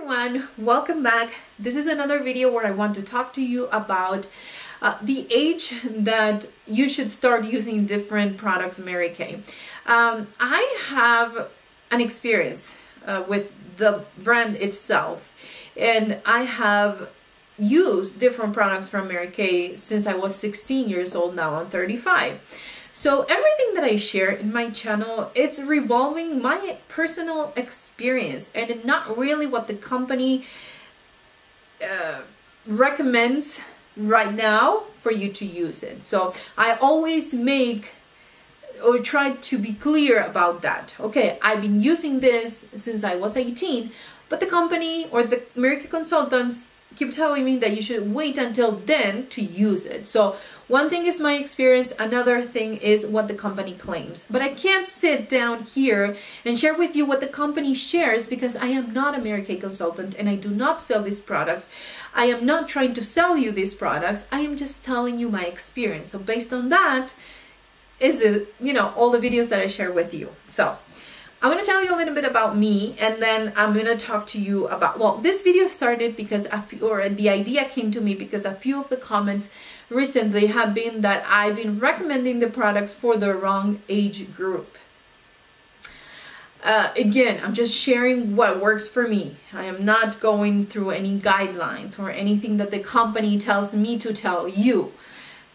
everyone, welcome back. This is another video where I want to talk to you about the age that you should start using different products, Mary Kay. I have an experience with the brand itself, and I have used different products from Mary Kay since I was 16 years old. Now I'm 35. So everything that I share in my channel, it's revolving my personal experience and not really what the company recommends right now for you to use it. So I always make or try to be clear about that. Okay, I've been using this since I was 18, but the company or the Mary Kay consultants keep telling me that you should wait until then to use it. So one thing is my experience, another thing is what the company claims. But I can't sit down here and share with you what the company shares because I am not a Mary Kay consultant and I do not sell these products. I am not trying to sell you these products. I am just telling you my experience. So based on that is all the videos that I share with you. So I'm going to tell you a little bit about me, and then I'm going to talk to you about, well, this video started because the idea came to me because a few of the comments recently have been that I've been recommending the products for the wrong age group. Again, I'm just sharing what works for me. I am not going through any guidelines or anything that the company tells me to tell you.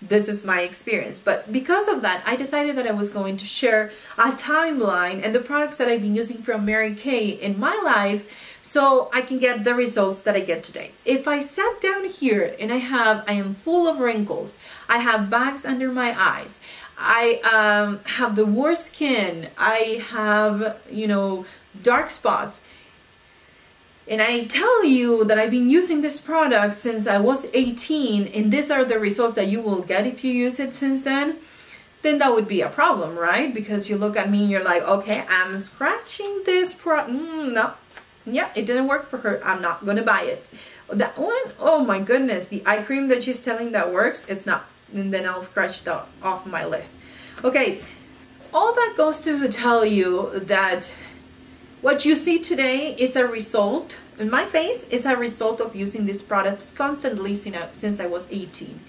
This is my experience. But because of that, I decided that I was going to share a timeline and the products that I've been using from Mary Kay in my life so I can get the results that I get today. If I sat down here and I am full of wrinkles, I have bags under my eyes, I have the worst skin, I have, dark spots, and I tell you that I've been using this product since I was 18 and these are the results that you will get if you use it since then that would be a problem, right? Because you look at me and you're like, okay, I'm scratching this product. No, yeah, it didn't work for her. I'm not gonna buy it. That one, oh my goodness, the eye cream that she's telling that works, it's not. And then I'll scratch that off my list. Okay, all that goes to tell you that what you see today is a result, in my face, it's a result of using these products constantly since I was 18.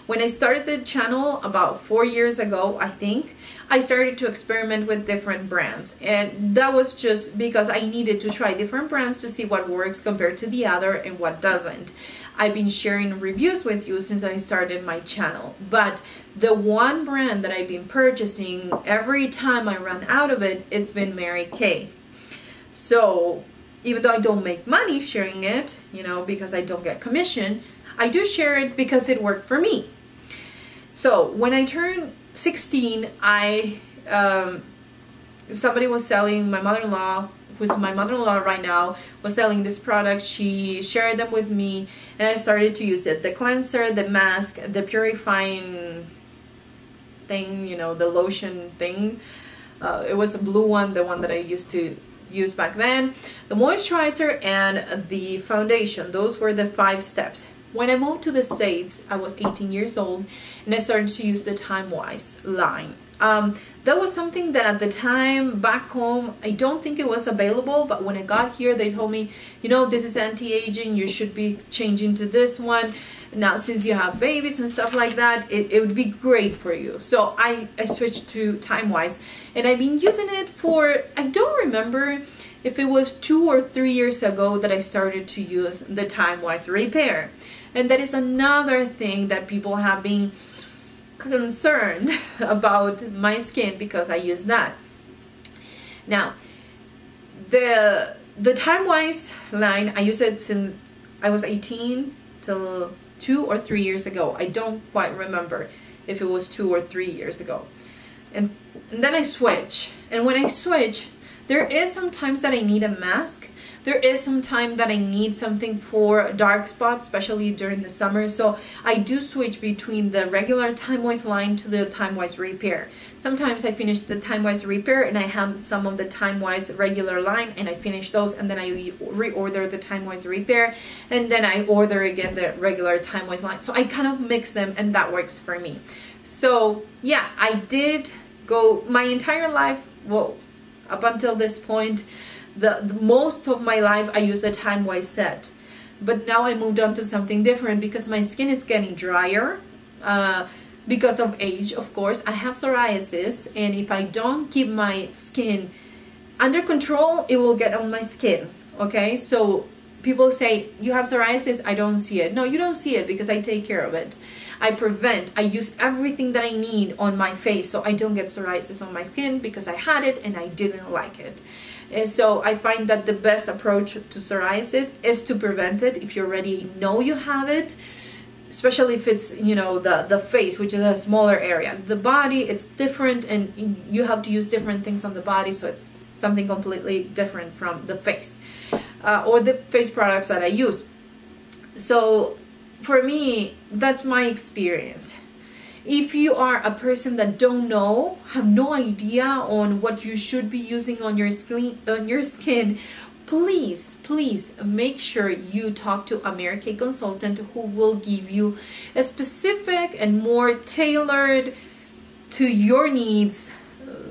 When I started the channel about 4 years ago, I think, I started to experiment with different brands. And that was just because I needed to try different brands to see what works compared to the other and what doesn't. I've been sharing reviews with you since I started my channel. But the one brand that I've been purchasing every time I run out of it, it's been Mary Kay. So even though I don't make money sharing it, because I don't get commission, I do share it because it worked for me. So when I turned 16, somebody was selling, my mother-in-law, who's my mother-in-law right now, was selling this product. She shared them with me and I started to use it. The cleanser, the mask, the purifying thing, the lotion thing. It was a blue one, the one that I used to use back then, the moisturizer and the foundation. Those were the 5 steps. When I moved to the States, I was 18 years old and I started to use the Timewise line. That was something that at the time back home, I don't think it was available, but when I got here, they told me, this is anti-aging, you should be changing to this one. Now, since you have babies and stuff like that, it would be great for you. So I switched to Timewise and I've been using it for, I don't remember if it was 2 or 3 years ago that I started to use the Timewise Repair. And that is another thing that people have been concerned about my skin because I use that. Now, the Timewise line, I use it since I was 18 till 2 or 3 years ago. I don't quite remember if it was 2 or 3 years ago. And then I switch. And when I switch, there is sometimes that I need a mask. There is some time that I need something for dark spots, especially during the summer. So I do switch between the regular Timewise line to the Timewise Repair. Sometimes I finish the Timewise Repair and I have some of the Timewise regular line and I finish those and then I reorder the Timewise Repair and then I order again the regular Timewise line. So I kind of mix them and that works for me. So yeah, I did go my entire life, well, up until this point, the most of my life I used the Timewise set, but now I moved on to something different because my skin is getting drier, because of age, of course. I have psoriasis, and if I don't keep my skin under control, it will get on my skin. Okay, so people say, you have psoriasis, I don't see it. No, you don't see it because I take care of it. I prevent, I use everything that I need on my face so I don't get psoriasis on my skin, because I had it and I didn't like it. And so I find that the best approach to psoriasis is to prevent it if you already know you have it, especially if it's, you know, the face, which is a smaller area. The body, it's different, and you have to use different things on the body, so it's something completely different from the face, or the face products that I use. So for me, that's my experience. If you are a person that don't know, have no idea on what you should be using on your skin, please make sure you talk to a Mary Kay consultant who will give you a specific and more tailored to your needs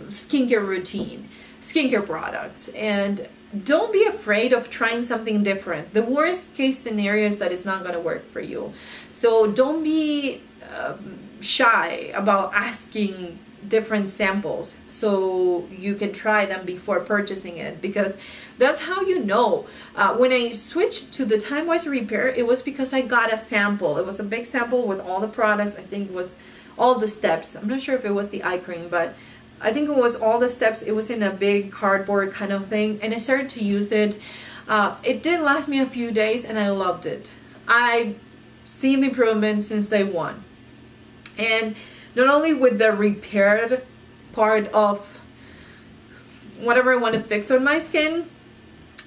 skincare routine, skincare products. And don't be afraid of trying something different. The worst case scenario is that it's not going to work for you. So don't be shy about asking different samples so you can try them before purchasing it, because that's how you know. When I switched to the Timewise Repair, it was because I got a sample. It was a big sample with all the products. I think it was all the steps. I'm not sure if it was the eye cream, but I think it was all the steps. It was in a big cardboard kind of thing, and I started to use it. It did last me a few days, and I loved it. I've seen the improvement since day one. And not only with the repaired part of whatever I want to fix on my skin,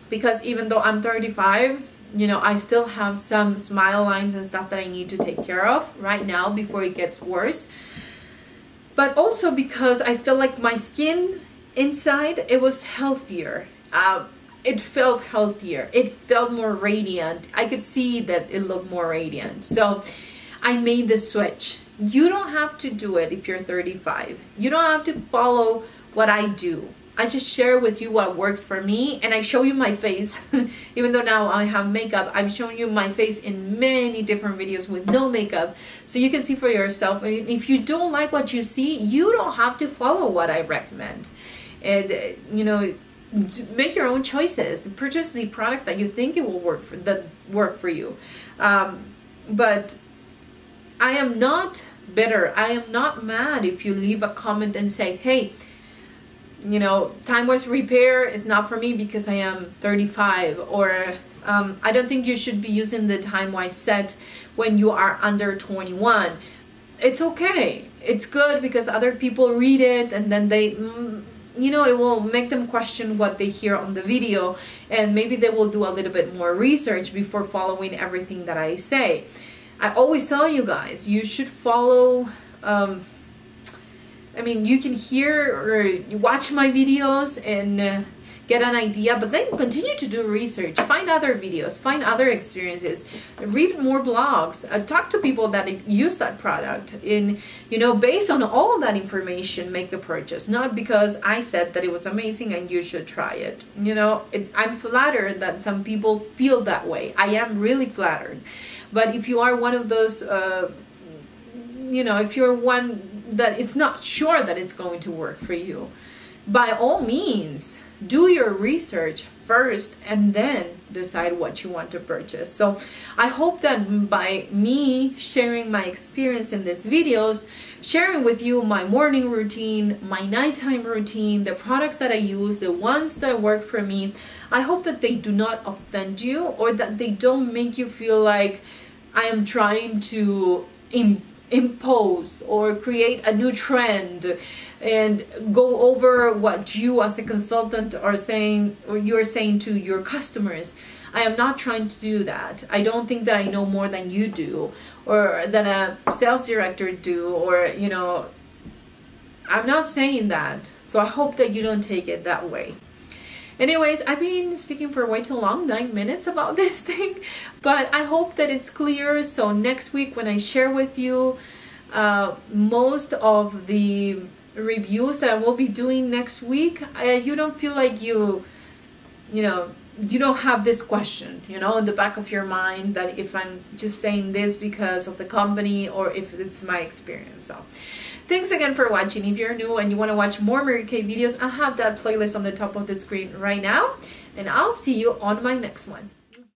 because even though I'm 35, you know, I still have some smile lines and stuff that I need to take care of right now before it gets worse. But also because I feel like my skin inside, it was healthier. It felt healthier. It felt more radiant. I could see that it looked more radiant. So I made the switch. You don't have to do it if you're 35. You don't have to follow what I do. I just share with you what works for me, and I show you my face. Even though now I have makeup, I've shown you my face in many different videos with no makeup, so you can see for yourself. If you don't like what you see, you don't have to follow what I recommend. And you know, make your own choices. Purchase the products that you think it will work for you. But I am not bitter. I am not mad if you leave a comment and say, hey, you know, Timewise Repair is not for me because I am 35, or I don't think you should be using the Timewise set when you are under 21. It's okay. It's good because other people read it, and then they, you know, it will make them question what they hear on the video, and maybe they will do a little bit more research before following everything that I say. I always tell you guys, you should follow, I mean, you can hear or watch my videos and get an idea, but then continue to do research, find other videos, find other experiences, read more blogs, talk to people that use that product, and, you know, based on all of that information, make the purchase. Not because I said that it was amazing and you should try it. You know, I'm flattered that some people feel that way. I am really flattered. But if you are one of those, you know, if you're one that it's not sure that it's going to work for you, by all means, do your research first and then decide what you want to purchase. So I hope that by me sharing my experience in these videos, sharing with you my morning routine, my nighttime routine, the products that I use, the ones that work for me, I hope that they do not offend you, or that they don't make you feel like I am trying to impose or create a new trend and go over what you as a consultant are saying, or you're saying to your customers. I am not trying to do that. I don't think that I know more than you do, or than a sales director do, or, you know, I'm not saying that. So I hope that you don't take it that way. Anyways, I've been speaking for way too long, 9 minutes about this thing, but I hope that it's clear. So next week when I share with you most of the reviews that I will be doing next week, you don't feel like you you know, you don't have this question, you know, in the back of your mind that if I'm just saying this because of the company or if it's my experience. So thanks again for watching. If you're new and you want to watch more Mary Kay videos, I have that playlist on the top of the screen right now, and I'll see you on my next one.